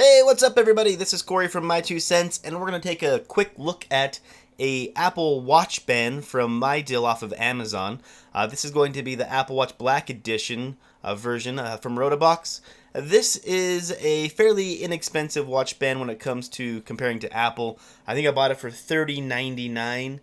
Hey, what's up everybody? This is Corey from My Two Cents, and we're going to take a quick look at a Apple Watch band from Mydeal off of Amazon. This is going to be the Apple Watch Black Edition version from Rotobox. This is a fairly inexpensive watch band when it comes to comparing to Apple. I think I bought it for $30.99,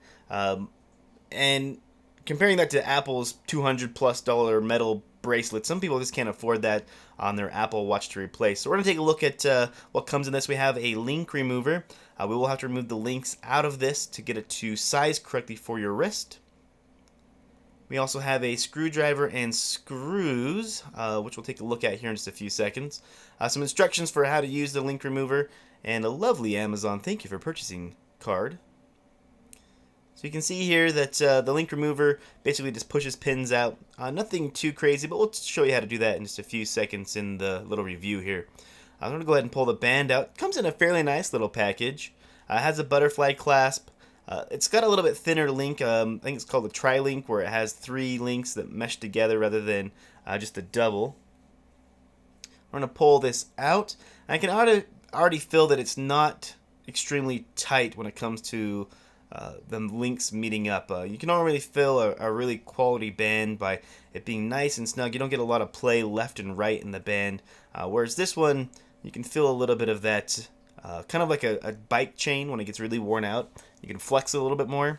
and comparing that to Apple's $200+ metal bracelet, some people just can't afford that on their Apple Watch to replace. So we're going to take a look at what comes in this. We have a link remover. We will have to remove the links out of this to get it to size correctly for your wrist. We also have a screwdriver and screws, which we'll take a look at here in just a few seconds. Some instructions for how to use the link remover, and a lovely Amazon "thank you for purchasing" card. So you can see here that the link remover basically just pushes pins out. Nothing too crazy, but we'll show you how to do that in just a few seconds in the little review here. I'm going to go ahead and pull the band out. It comes in a fairly nice little package. It has a butterfly clasp. It's got a little bit thinner link. I think it's called a tri-link, where it has 3 links that mesh together rather than just a double. We're going to pull this out. I can already feel that it's not extremely tight when it comes to the links meeting up. You can already feel a really quality band by it being nice and snug. You don't get a lot of play left and right in the band, whereas this one, you can feel a little bit of that, kind of like a bike chain when it gets really worn out. You can flex a little bit more.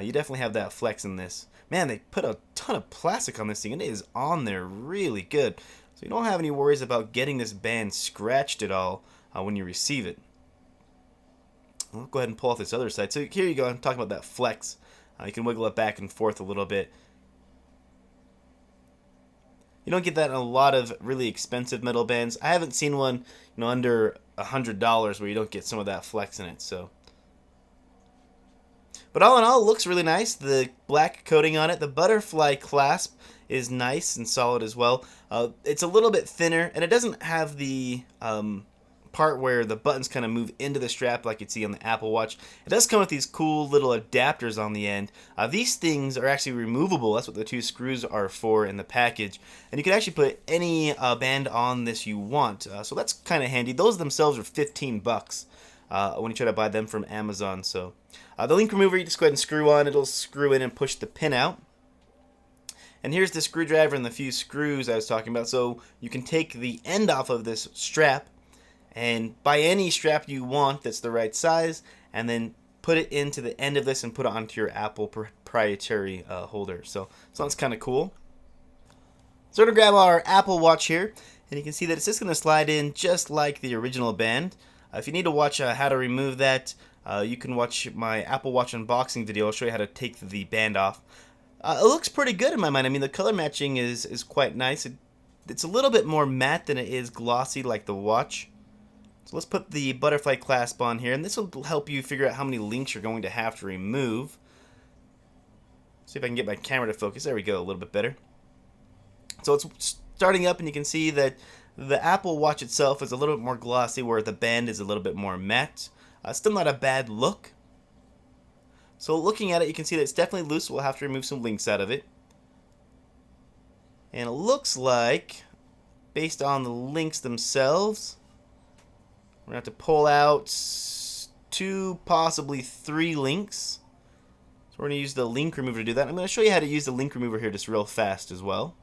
You definitely have that flex in this. Man, they put a ton of plastic on this thing, and it is on there really good. So you don't have any worries about getting this band scratched at all when you receive it. I'll go ahead and pull off this other side. So here you go. I'm talking about that flex. You can wiggle it back and forth a little bit. You don't get that in a lot of really expensive metal bands. I haven't seen one, under $100 where you don't get some of that flex in it. So, but all in all, it looks really nice. The black coating on it, the butterfly clasp is nice and solid as well. It's a little bit thinner, and it doesn't have the part where the buttons kind of move into the strap like you'd see on the Apple Watch. It does come with these cool little adapters on the end. These things are actually removable. That's what the 2 screws are for in the package. And you can actually put any band on this you want. So that's kind of handy. Those themselves are $15 when you try to buy them from Amazon. So the link remover, you just go ahead and screw on. It'll screw in and push the pin out. And here's the screwdriver and the few screws I was talking about. So you can take the end off of this strap and buy any strap you want that's the right size, and then put it into the end of this and put it onto your Apple proprietary holder. So that's kind of cool. So we're going to grab our Apple Watch here, and you can see that it's just going to slide in just like the original band. If you need to watch how to remove that, you can watch my Apple Watch unboxing video. I'll show you how to take the band off. It looks pretty good in my mind. I mean, the color matching is quite nice. It's a little bit more matte than it is glossy like the watch. So let's put the butterfly clasp on here, and this will help you figure out how many links you're going to have to remove. See if I can get my camera to focus. There we go, a little bit better. So it's starting up, and you can see that the Apple Watch itself is a little bit more glossy, where the band is a little bit more matte. Still not a bad look. So looking at it, you can see that it's definitely loose. We'll have to remove some links out of it. And it looks like, based on the links themselves, we're going to have to pull out 2, possibly 3 links. So we're going to use the link remover to do that. I'm going to show you how to use the link remover here just real fast as well.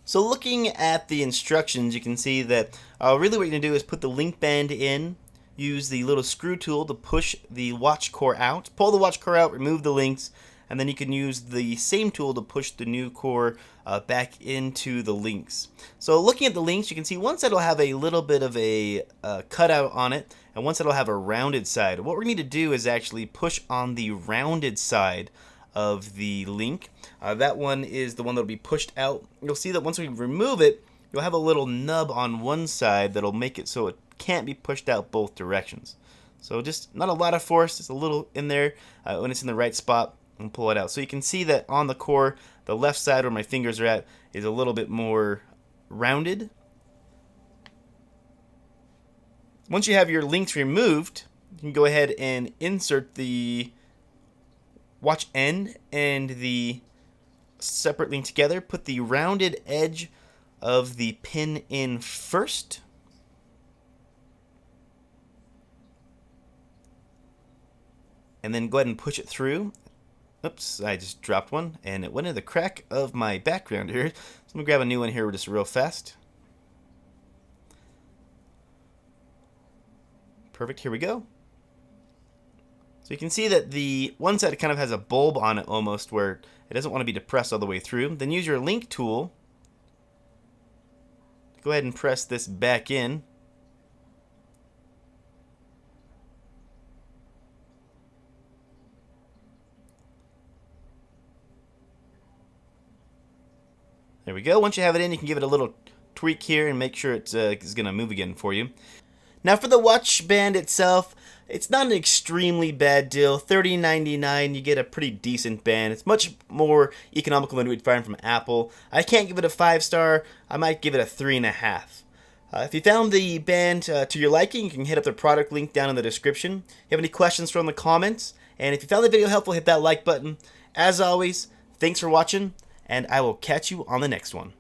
So looking at the instructions, you can see that really what you're going to do is put the link band in, use the little screw tool to push the watch core out, pull the watch core out, remove the links, and then you can use the same tool to push the new core back into the links. So looking at the links, you can see one side will have a little bit of a cutout on it, and one side will have a rounded side. What we need to do is actually push on the rounded side of the link. That one is the one that will be pushed out. You'll see that once we remove it, you'll have a little nub on one side that'll make it so it can't be pushed out both directions. So just not a lot of force, just a little in there when it's in the right spot, and pull it out. So you can see that on the core, the left side where my fingers are at is a little bit more rounded. Once you have your links removed, you can go ahead and insert the watch end and the separate link together. Put the rounded edge of the pin in first. and then go ahead and push it through. Oops, I just dropped one, and it went in the crack of my background here. So I'm going to grab a new one here just real fast. Perfect, here we go. So you can see that the one side kind of has a bulb on it almost, where it doesn't want to be depressed all the way through. Then use your link tool. Go ahead and press this back in. There we go. Once you have it in, you can give it a little tweak here and make sure it's going to move again for you. Now for the watch band itself, it's not an extremely bad deal. $30.99, you get a pretty decent band. It's much more economical than we'd find from Apple. I can't give it a 5-star. I might give it a 3.5. If you found the band to your liking, you can hit up the product link down in the description. If you have any questions, throw in the comments. And if you found the video helpful, hit that like button. As always, thanks for watching, and I will catch you on the next one.